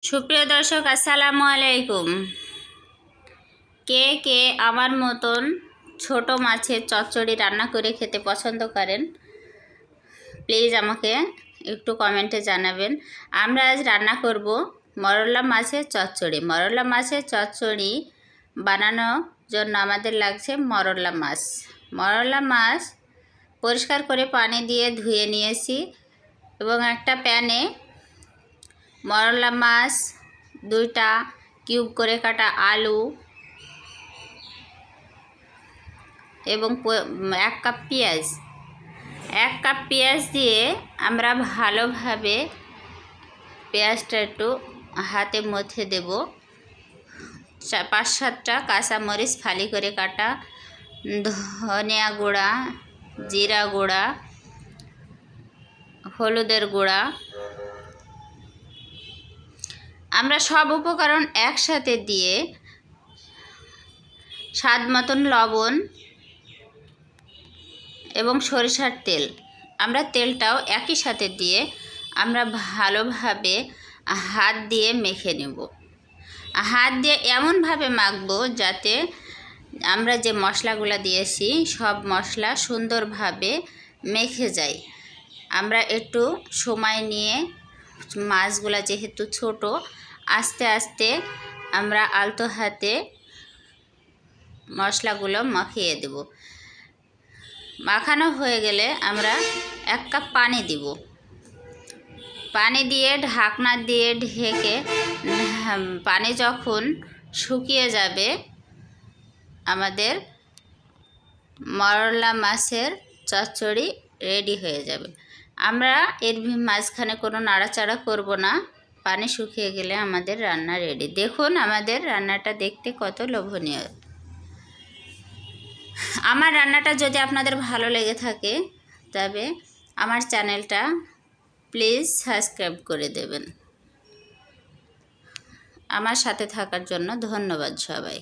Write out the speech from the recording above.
সুপ্রিয় দর্শক আসসালামু আলাইকুম। কে কে আমার মতন ছোট মাছের চচ্চড়ি রান্না করে খেতে পছন্দ করেন প্লিজ আমাকে একটু কমেন্টে জানাবেন। আমরা আজ রান্না করব মরলা মাছের চচ্চড়ি। মরলা মাছের চচ্চড়ি বানানোর জন্য আমাদের লাগছে মরলা মাছ। মরলা মাছ পরিষ্কার করে পানি দিয়ে ধুয়ে নিয়েছি এবং একটা প্যানে মরলা মাছ, 2টা কিউব করে কাটা আলু এবং 1 কাপ পেঁয়াজ, 1 কাপ পেঁয়াজ দিয়ে আমরা ভালোভাবে পেঁয়াজটা একটু হাতে মথে দেব। 5-7টা কাঁচামরিচ ফালি করে কাটা, ধনিয়া গুঁড়া, জিরা গুঁড়া, হলুদের গুঁড়া। আমরা সব উপকরণ একসাথে দিয়ে স্বাদ মতন লবণ এবং সরিষার তেল, আমরা তেলটাও একই সাথে দিয়ে আমরা ভালোভাবে হাত দিয়ে মেখে নেব। হাত দিয়ে এমনভাবে মাখবো যাতে আমরা যে মশলাগুলো দিয়েছি সব মশলা সুন্দরভাবে মেখে যায়। আমরা একটু সময় নিয়ে, মাছগুলা যেহেতু ছোট, আস্তে আস্তে আমরা আলতো হাতে মশলাগুলো মাখিয়ে দেব। মাখানো হয়ে গেলে আমরা 1 কাপ পানি দিব। পানি দিয়ে ঢাকনা দিয়ে ঢেকে পানি যখন শুকিয়ে যাবে আমাদের মরলা মাছের চচ্চড়ি রেডি হয়ে যাবে। আমরা এর মাঝখানে কোনো নাড়াচাড়া করব না। পানি শুকিয়ে গেলে আমাদের রান্না রেডি। দেখুন আমাদের রান্নাটা দেখতে কত লোভনীয়। আমার রান্নাটা যদি আপনাদের ভালো লেগে থাকে তবে আমার চ্যানেলটা প্লিজ সাবস্ক্রাইব করে দেবেন। আমার সাথে থাকার জন্য ধন্যবাদ সবাই।